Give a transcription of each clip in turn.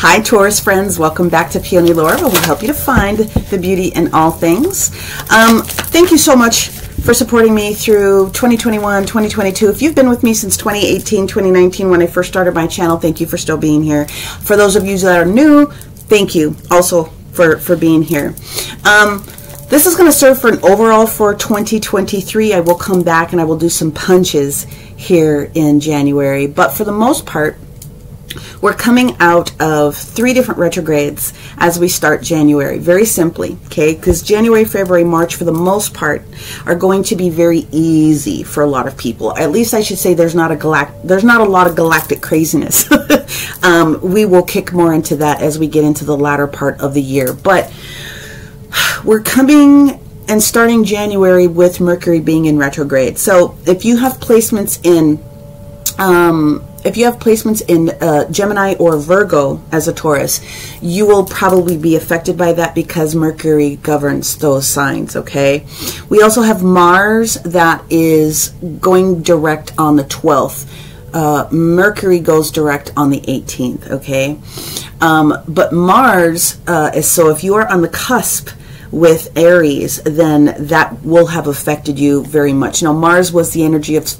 Hi Taurus friends, welcome back to Peony Lore, where we help you to find the beauty in all things. Thank you so much for supporting me through 2021, 2022. If you've been with me since 2018, 2019, when I first started my channel, thank you for still being here. For those of you that are new, thank you also for being here. This is going to serve for an overall for 2023. I will come back and I will do some punches here in January, but for the most part, we're coming out of 3 different retrogrades as we start January, very simply, okay? Because January, February, March, for the most part, are going to be very easy for a lot of people. At least I should say there's not a lot of galactic craziness. We will kick more into that as we get into the latter part of the year. But we're coming and starting January with Mercury being in retrograde. So if you have placements in Gemini or Virgo as a Taurus, you will probably be affected by that because Mercury governs those signs, okay? We also have Mars that is going direct on the 12th. Mercury goes direct on the 18th, okay? But Mars is, so if you are on the cusp with Aries, then that will have affected you very much. Now, Mars was the energy of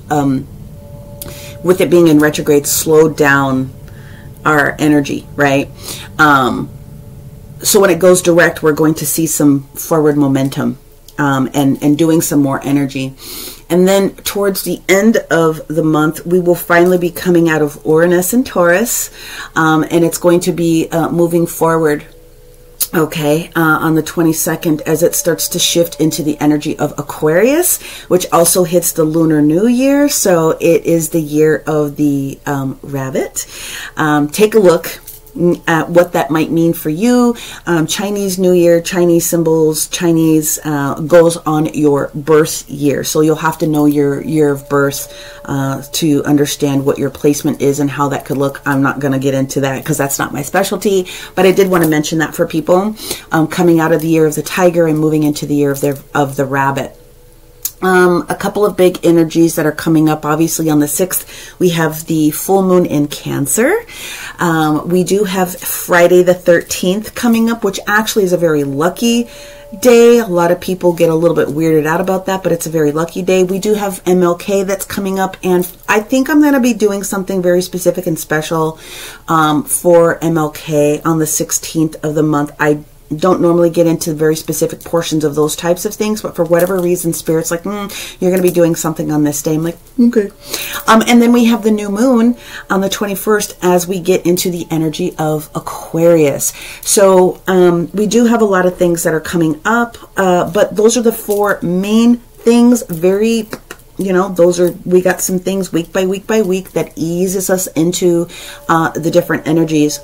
with it being in retrograde, slowed down our energy, right? So when it goes direct, we're going to see some forward momentum and doing some more energy. And then towards the end of the month, we will finally be coming out of Uranus and Taurus, and it's going to be moving forward, okay, on the 22nd, as it starts to shift into the energy of Aquarius, which also hits the Lunar New Year. So it is the year of the rabbit. Take a look at what that might mean for you. Chinese New Year, Chinese symbols, Chinese goes on your birth year. So you'll have to know your year of birth to understand what your placement is and how that could look. I'm not going to get into that because that's not my specialty, but I did want to mention that for people coming out of the year of the tiger and moving into the year of the rabbit. A couple of big energies that are coming up. Obviously on the 6th, we have the full moon in Cancer. We do have Friday the 13th coming up, which actually is a very lucky day. A lot of people get a little bit weirded out about that, but it's a very lucky day. We do have MLK that's coming up, and I think I'm going to be doing something very specific and special for MLK on the 16th of the month. I don't normally get into very specific portions of those types of things, but for whatever reason, Spirit's like, you're going to be doing something on this day. I'm like, okay. And then we have the new moon on the 21st as we get into the energy of Aquarius. So we do have a lot of things that are coming up, but those are the 4 main things. Very, we got some things week by week by week that eases us into the different energies.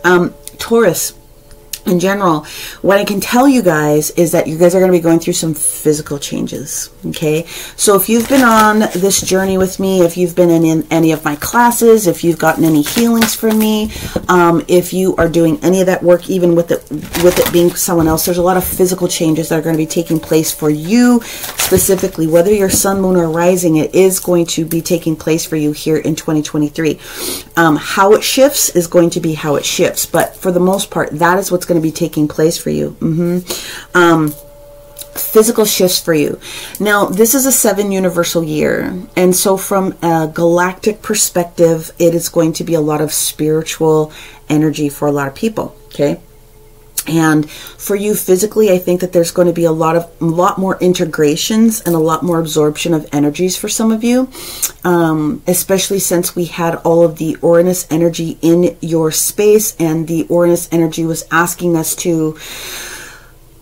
Taurus, in general, what I can tell you guys is that you guys are going to be going through some physical changes, okay? So if you've been on this journey with me, if you've been in any of my classes, if you've gotten any healings from me, if you are doing any of that work, even with it being someone else, there's a lot of physical changes that are going to be taking place for you specifically. Whether you're sun, moon, or rising, it is going to be taking place for you here in 2023. How it shifts is going to be how it shifts, but for the most part, that is what's going to be taking place for you. Physical shifts for you. Now, this is a 7 universal year, and so from a galactic perspective, it is going to be a lot of spiritual energy for a lot of people, okay? And for you physically, I think that there's going to be a lot more integrations and a lot more absorption of energies for some of you, especially since we had all of the Uranus energy in your space, and the Uranus energy was asking us to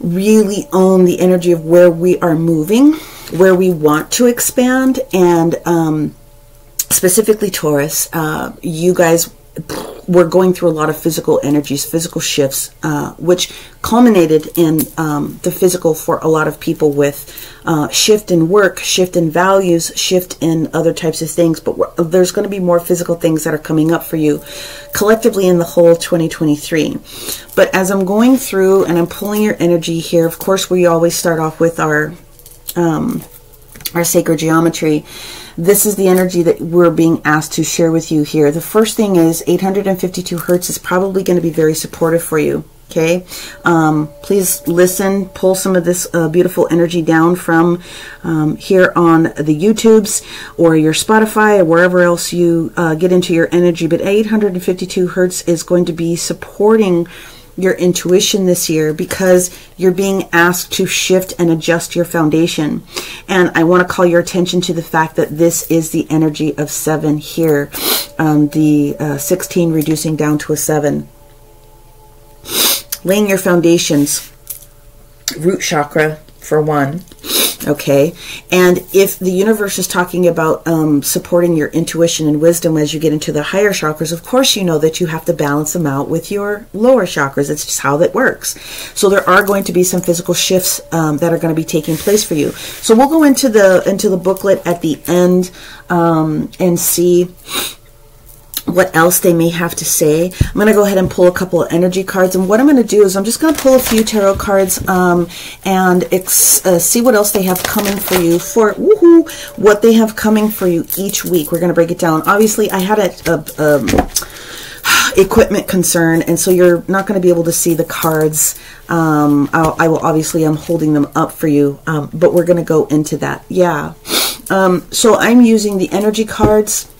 really own the energy of where we are moving, where we want to expand. And specifically Taurus, you guys, we're going through a lot of physical energies, physical shifts, which culminated in the physical for a lot of people with shift in work, shift in values, shift in other types of things. But there's going to be more physical things that are coming up for you collectively in the whole 2023. But as I'm going through and I'm pulling your energy here, of course, we always start off with our our sacred geometry, this is the energy that we're being asked to share with you here. The first thing is 852 hertz is probably going to be very supportive for you. Okay, please listen, pull some of this beautiful energy down from here on the YouTubes or your Spotify or wherever else you get into your energy. But 852 hertz is going to be supporting your intuition this year because you're being asked to shift and adjust your foundation. And I want to call your attention to the fact that this is the energy of 7 here, the 16 reducing down to a 7. Laying your foundations, root chakra for one, okay? And if the universe is talking about supporting your intuition and wisdom as you get into the higher chakras, of course you know that you have to balance them out with your lower chakras. It's just how that works. So there are going to be some physical shifts that are going to be taking place for you. So we'll go into the booklet at the end and see what else they may have to say. I'm going to go ahead and pull a couple of energy cards, and what I'm going to do is I'm just going to pull a few tarot cards and see what else they have coming for you for what they have coming for you each week. We're going to break it down. Obviously, I had a equipment concern, and so you're not going to be able to see the cards. I'm holding them up for you, but we're going to go into that. Yeah. So I'm using the energy cards.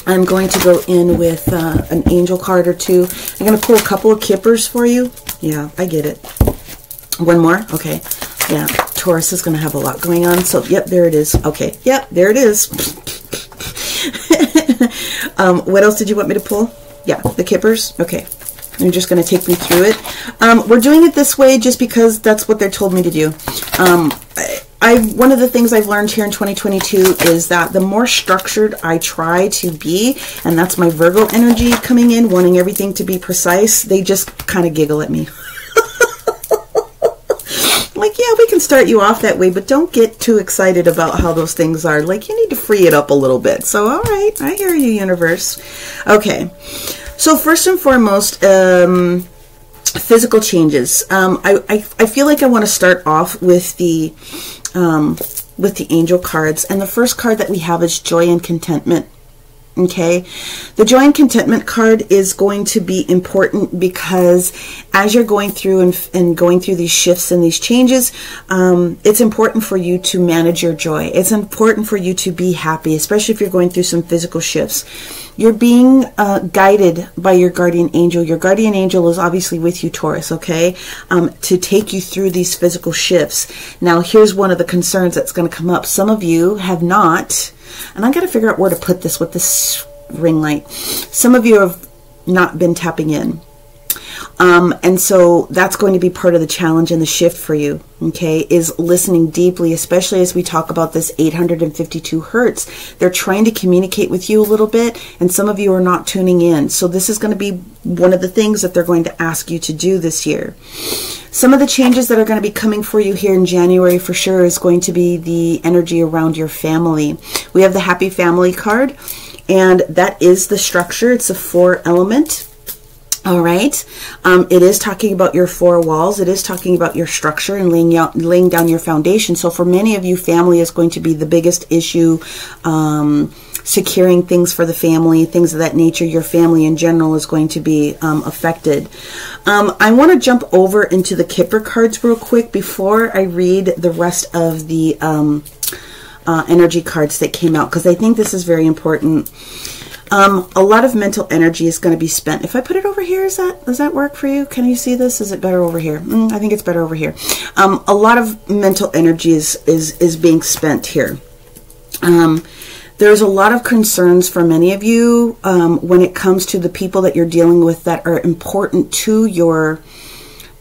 I'm going to go in with an angel card or two. I'm going to pull a couple of kippers for you. Yeah, I get it. One more? Okay. Yeah, Taurus is going to have a lot going on. So, yep, there it is. Okay. Yep, there it is. What else did you want me to pull? Yeah, the kippers. Okay. I'm just going to take me through it. We're doing it this way just because that's what they told me to do. One of the things I've learned here in 2022 is that the more structured I try to be, and that's my Virgo energy coming in, wanting everything to be precise, they just kind of giggle at me. Like, yeah, we can start you off that way, but don't get too excited about how those things are. Like, you need to free it up a little bit. So, all right, I hear you, universe. Okay, so first and foremost, physical changes. I feel like I want to start off with the angel cards, and the first card that we have is joy and contentment. Okay, the joy and contentment card is going to be important because as you're going through and going through these shifts and these changes, it's important for you to manage your joy. It's important for you to be happy, especially if you're going through some physical shifts. You're being guided by your guardian angel. Your guardian angel is obviously with you, Taurus, okay, to take you through these physical shifts. Now, here's one of the concerns that's going to come up. Some of you have not, and I got to figure out where to put this with this ring light. Some of you have not been tapping in. And so that's going to be part of the challenge and the shift for you, okay, is listening deeply, especially as we talk about this 852 hertz. They're trying to communicate with you a little bit, and some of you are not tuning in. So this is going to be one of the things that they're going to ask you to do this year. Some of the changes that are going to be coming for you here in January for sure is going to be the energy around your family. We have the Happy Family card, and that is the structure. It's a 4 element. All right. It is talking about your 4 walls. It is talking about your structure and laying down your foundation. So for many of you, family is going to be the biggest issue. Securing things for the family, things of that nature. Your family in general is going to be affected. I want to jump over into the Kipper cards real quick before I read the rest of the energy cards that came out, because I think this is very important. A lot of mental energy is going to be spent. If I put it over here, does that work for you? Can you see this? Is it better over here? I think it's better over here. A lot of mental energy is being spent here. There's a lot of concerns for many of you when it comes to the people that you're dealing with that are important to your,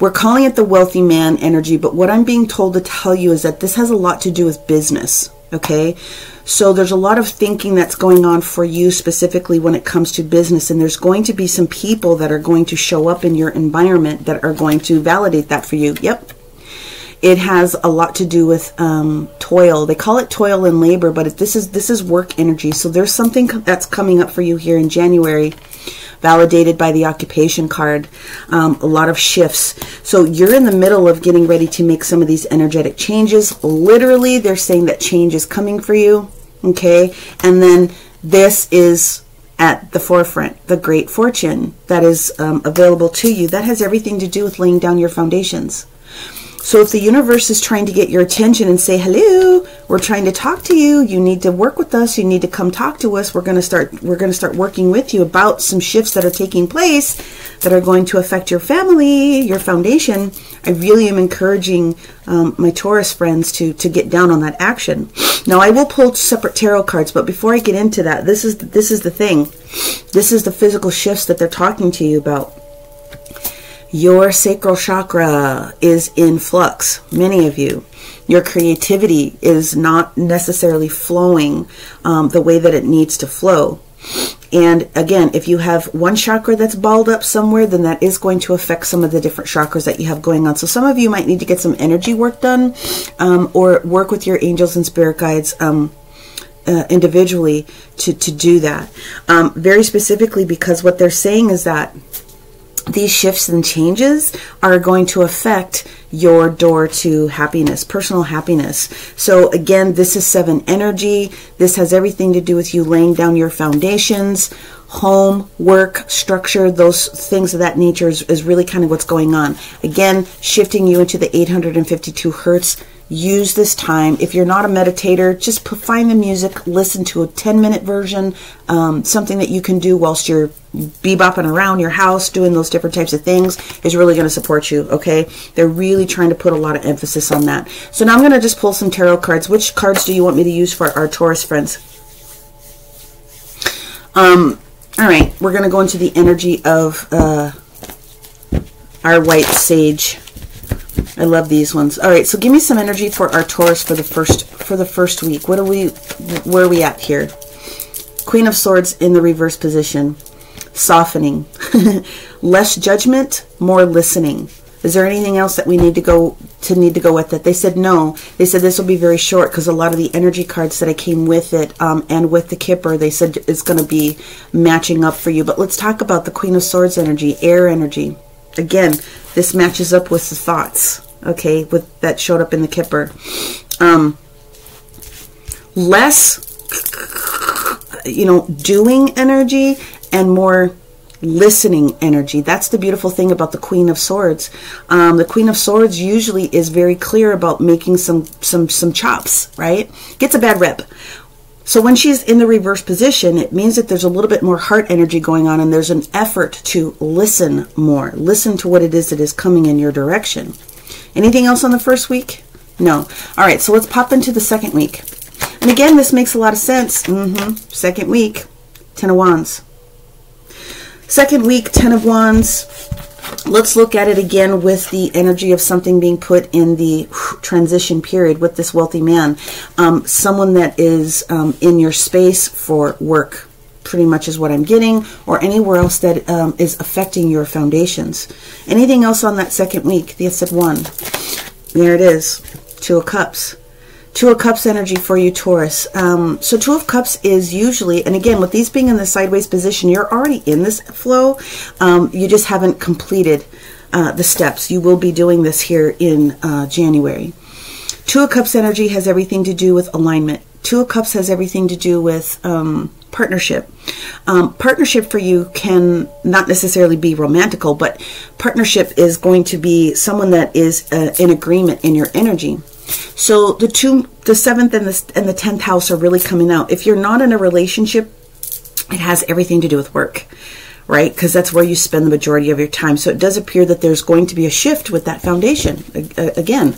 we're calling it the wealthy man energy, but what I'm being told to tell you is that this has a lot to do with business, okay? So there's a lot of thinking that's going on for you specifically when it comes to business, and there's going to be some people that are going to show up in your environment that are going to validate that for you. Yep. It has a lot to do with toil. They call it toil and labor, but this is work energy. So there's something that's coming up for you here in January validated by the occupation card, a lot of shifts. So you're in the middle of getting ready to make some of these energetic changes. Literally, they're saying that change is coming for you, okay? And then this is at the forefront, the great fortune that is available to you. That has everything to do with laying down your foundations. So if the universe is trying to get your attention and say, hello, we're trying to talk to you, you need to work with us, you need to come talk to us, we're going to start working with you about some shifts that are taking place that are going to affect your family, your foundation, I really am encouraging my Taurus friends to get down on that action. Now, I will pull separate tarot cards, but before I get into that, this is the thing. This is the physical shifts that they're talking to you about. Your sacral chakra is in flux, many of you. Your creativity is not necessarily flowing the way that it needs to flow. And again, if you have one chakra that's balled up somewhere, then that is going to affect some of the different chakras that you have going on. So some of you might need to get some energy work done or work with your angels and spirit guides individually to do that. Very specifically, because what they're saying is that these shifts and changes are going to affect your door to happiness, personal happiness. So again, this is 7 energy. This has everything to do with you laying down your foundations, home, work, structure, those things of that nature is really kind of what's going on. Again, shifting you into the 852 hertz. Use this time. If you're not a meditator, just find the music, listen to a 10-minute version, something that you can do whilst you're bebopping around your house, doing those different types of things is really going to support you, okay? They're really trying to put a lot of emphasis on that. So now I'm going to just pull some tarot cards. Which cards do you want me to use for our Taurus friends? All right, we're going to go into the energy of our white sage. I love these ones. All right, so give me some energy for our Taurus for the first week. Where are we at here? Queen of Swords in the reverse position. Softening. Less judgment, more listening. Is there anything else that we need to go with it? They said no. They said this will be very short because a lot of the energy cards that I came with it and with the Kipper, they said it's going to be matching up for you. But let's talk about the Queen of Swords energy, air energy. Again, this matches up with the thoughts, okay, with that showed up in the Kipper. Less, doing energy and more listening energy. That's the beautiful thing about the Queen of Swords. The Queen of Swords usually is very clear about making some chops, right? Gets a bad rep. So when she's in the reverse position, it means that there's a little bit more heart energy going on and there's an effort to listen more. Listen to what it is that is coming in your direction. Anything else on the first week? No. All right, so let's pop into the second week. And again, this makes a lot of sense. Second week, 10 of Wands. Second week, 10 of Wands. Let's look at it again with the energy of something being put in the transition period with this wealthy man. Someone that is in your space for work, pretty much is what I'm getting, or anywhere else that is affecting your foundations. Anything else on that second week? They said 1. There it is. 2 of Cups. 2 of Cups energy for you, Taurus. So 2 of Cups is usually, and again, with these being in the sideways position, you're already in this flow. You just haven't completed the steps. You will be doing this here in January. 2 of Cups energy has everything to do with alignment. 2 of Cups has everything to do with partnership. Partnership for you can not necessarily be romantical, but partnership is going to be someone that is in agreement in your energy. So the 7th and the 10th house are really coming out. If you're not in a relationship, it has everything to do with work, right? Because that's where you spend the majority of your time. So it does appear that there's going to be a shift with that foundation. Again,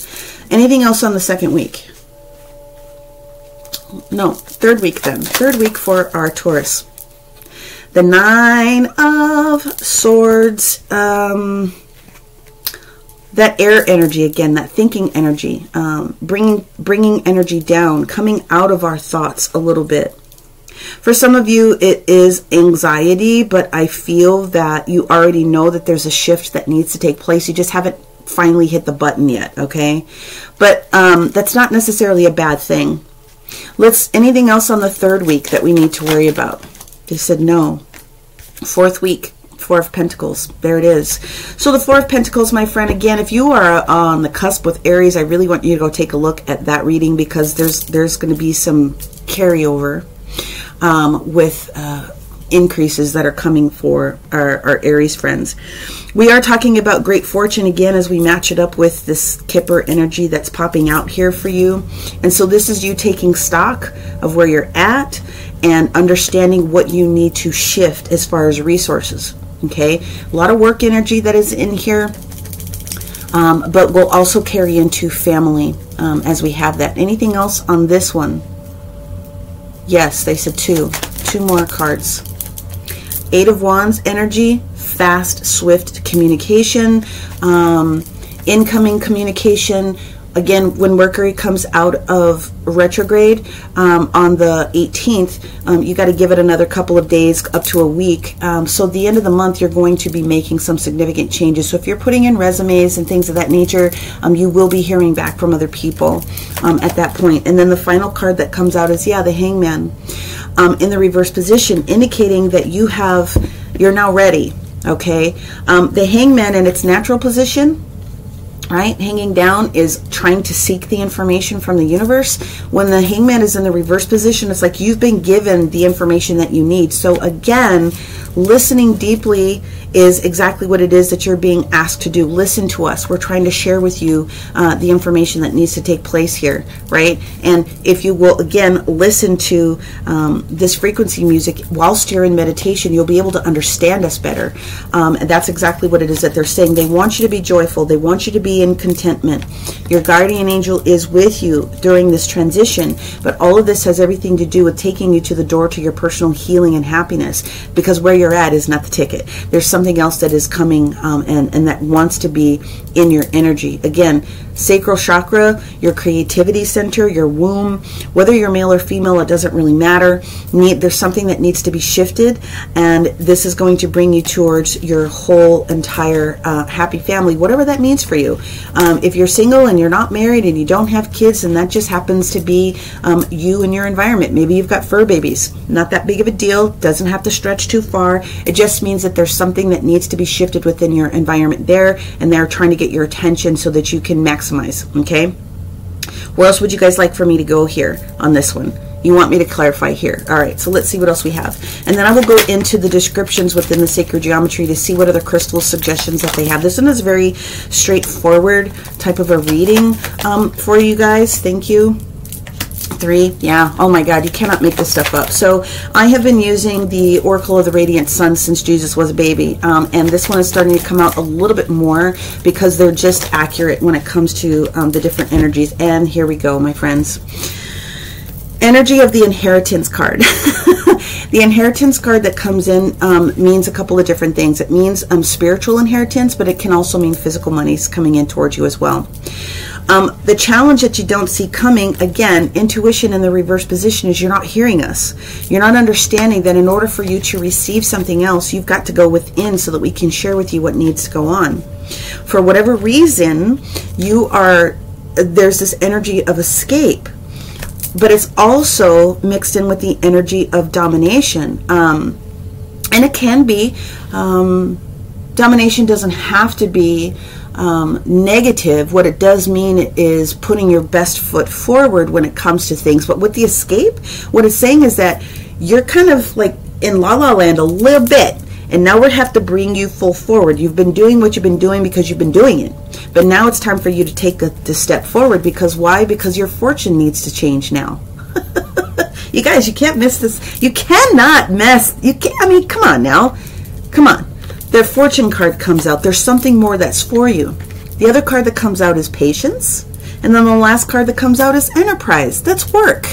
anything else on the second week? No, third week then. Third week for our Taurus. The 9 of Swords. That air energy again, that thinking energy, bringing energy down, coming out of our thoughts a little bit. For some of you, it is anxiety, but I feel that you already know that there's a shift that needs to take place. You just haven't finally hit the button yet, okay? But that's not necessarily a bad thing. Anything else on the third week that we need to worry about? They said no. 4th week. 4 of Pentacles. There it is. So the 4 of Pentacles, my friend, again, if you are on the cusp with Aries, I really want you to go take a look at that reading, because there's going to be some carryover with increases that are coming for our Aries friends. We are talking about great fortune again as we match it up with this Kipper energy that's popping out here for you. And so this is you taking stock of where you're at and understanding what you need to shift as far as resources. Okay, a lot of work energy that is in here, but we'll also carry into family as we have that. Anything else on this one? Yes, they said 2 more cards. 8 of Wands energy, fast, swift communication, incoming communication. Again, when Mercury comes out of retrograde on the 18th, you got to give it another couple of days, up to a week. So at the end of the month, you're going to be making some significant changes. So if you're putting in resumes and things of that nature, you will be hearing back from other people at that point. And then the final card that comes out is, yeah, the Hangman in the reverse position, indicating that you're now ready. Okay, the Hangman in its natural position, right, hanging down, is trying to seek the information from the universe. When the Hangman is in the reverse position, it's like you've been given the information that you need. So again, listening deeply is exactly what it is that you're being asked to do. Listen to us. We're trying to share with you the information that needs to take place here, right? And if you will, again, listen to this frequency music whilst you're in meditation, you'll be able to understand us better. And that's exactly what it is that they're saying. They want you to be joyful. They want you to be in contentment. Your guardian angel is with you during this transition, but all of this has everything to do with taking you to the door to your personal healing and happiness, because where you're at is not the ticket. There's something else that is coming and that wants to be in your energy. Again, sacral chakra, your creativity center, your womb, whether you're male or female, it doesn't really matter. There's something that needs to be shifted, and this is going to bring you towards your whole entire happy family, whatever that means for you. If you're single and you're not married and you don't have kids, and that just happens to be you and your environment. Maybe you've got fur babies. Not that big of a deal. Doesn't have to stretch too far. It just means that there's something that needs to be shifted within your environment there, and they're trying to get your attention so that you can maximize. Okay, where else would you guys like for me to go here on this one? You want me to clarify here? All right, so let's see what else we have, and then I will go into the descriptions within the sacred geometry to see what other crystal suggestions that they have. This one is very straightforward type of a reading for you guys. Thank you. 3, yeah, oh my God, you cannot make this stuff up. So I have been using the Oracle of the Radiant Sun since Jesus was a baby, and this one is starting to come out a little bit more because they're just accurate when it comes to the different energies. And here we go, my friends. Energy of the inheritance card. The inheritance card that comes in means a couple of different things. It means spiritual inheritance, but it can also mean physical monies coming in towards you as well. The challenge that you don't see coming, again, intuition in the reverse position, is you're not hearing us. You're not understanding that in order for you to receive something else, you've got to go within so that we can share with you what needs to go on. For whatever reason, there's this energy of escape, but it's also mixed in with the energy of domination. And it can be, domination doesn't have to be negative. What it does mean is putting your best foot forward when it comes to things. But with the escape, what it's saying is that you're kind of like in la la land a little bit, and now we have to bring you full forward. You've been doing what you've been doing because you've been doing it, but now it's time for you to take the step forward. Because why? Because your fortune needs to change now. You guys, you can't miss this. You cannot miss. I mean, come on now. Come on. The fortune card comes out. There's something more that's for you. The other card that comes out is patience. And then the last card that comes out is enterprise. That's work.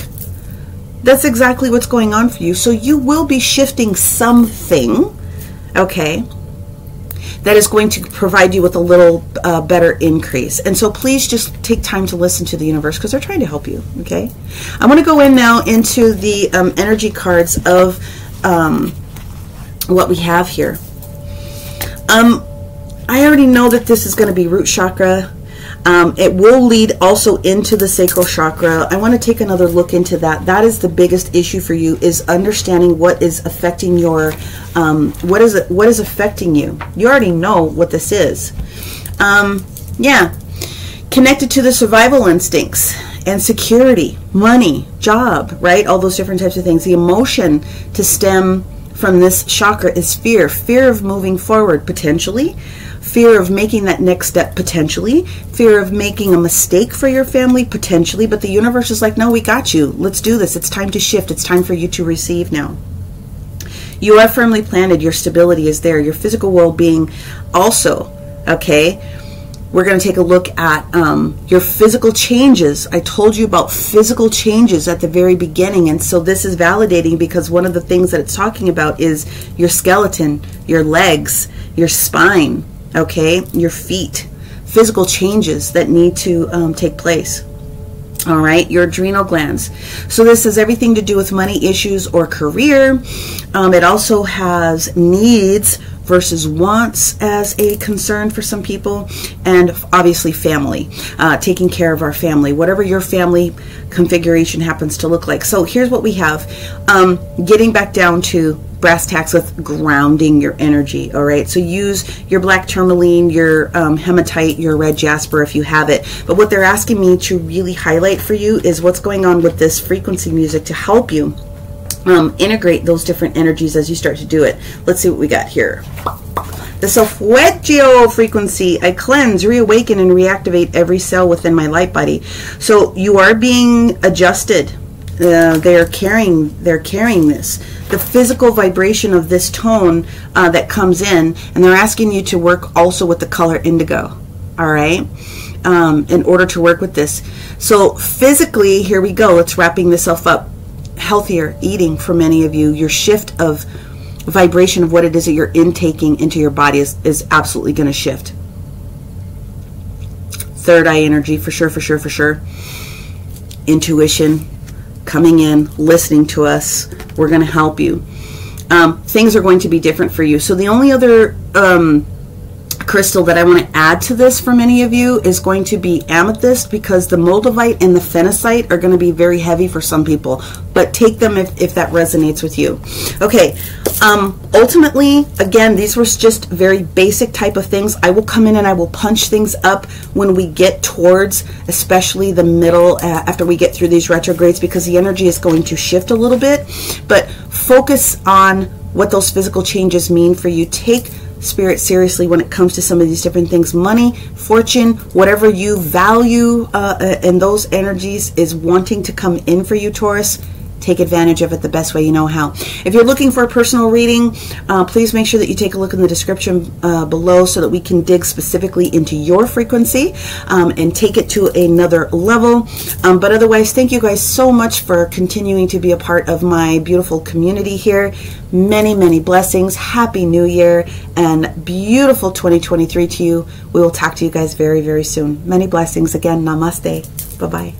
That's exactly what's going on for you. So you will be shifting something, okay, that is going to provide you with a little better increase. And so please just take time to listen to the universe, because they're trying to help you, okay? I want to go in now into the energy cards of what we have here. I already know that this is going to be root chakra. It will lead also into the sacral chakra. I want to take another look into that. That is the biggest issue for you, is understanding what is affecting your, what is affecting you. You already know what this is. Yeah, connected to the survival instincts and security, money, job, right? All those different types of things. The emotion to stem from this chakra is fear. Fear of moving forward, potentially. Fear of making that next step, potentially. Fear of making a mistake for your family, potentially. But the universe is like, no, we got you. Let's do this. It's time to shift. It's time for you to receive now. You are firmly planted. Your stability is there. Your physical well-being also, okay? We're going to take a look at your physical changes. I told you about physical changes at the very beginning, and so this is validating, because one of the things that it's talking about is your skeleton, your legs, your spine, okay, your feet, physical changes that need to take place. All right, your adrenal glands. So this has everything to do with money issues or career. It also has needs versus wants as a concern for some people, and obviously family, taking care of our family, whatever your family configuration happens to look like. So here's what we have. Getting back down to brass tacks with grounding your energy. All right, so use your black tourmaline, your hematite, your red jasper if you have it. But what they're asking me to really highlight for you is what's going on with this frequency music to help you integrate those different energies as you start to do it. Let's see what we got here. The Solfeggio frequency. I cleanse, reawaken, and reactivate every cell within my light body. So you are being adjusted. They're carrying this. The physical vibration of this tone that comes in, and they're asking you to work also with the color indigo. All right, in order to work with this. So physically, here we go. Let's wrapping this up. Healthier eating for many of you. Your shift of vibration of what it is that you're intaking into your body is absolutely going to shift. Third eye energy, for sure, for sure, for sure. Intuition coming in, listening to us. We're going to help you. Things are going to be different for you. So the only other crystal that I want to add to this for many of you is going to be amethyst, because the moldavite and the phenacite are going to be very heavy for some people, but take them if that resonates with you. Okay, ultimately, again, these were just very basic type of things. I will come in and I will punch things up when we get towards, especially the middle, after we get through these retrogrades, because the energy is going to shift a little bit. But focus on what those physical changes mean for you. Take Spirit seriously when it comes to some of these different things. Money, fortune, whatever you value and those energies is wanting to come in for you, Taurus. Take advantage of it the best way you know how. If you're looking for a personal reading, please make sure that you take a look in the description below so that we can dig specifically into your frequency and take it to another level. But otherwise, thank you guys so much for continuing to be a part of my beautiful community here. Many, many blessings. Happy New Year and beautiful 2023 to you. We will talk to you guys very, very soon. Many blessings again. Namaste. Bye-bye.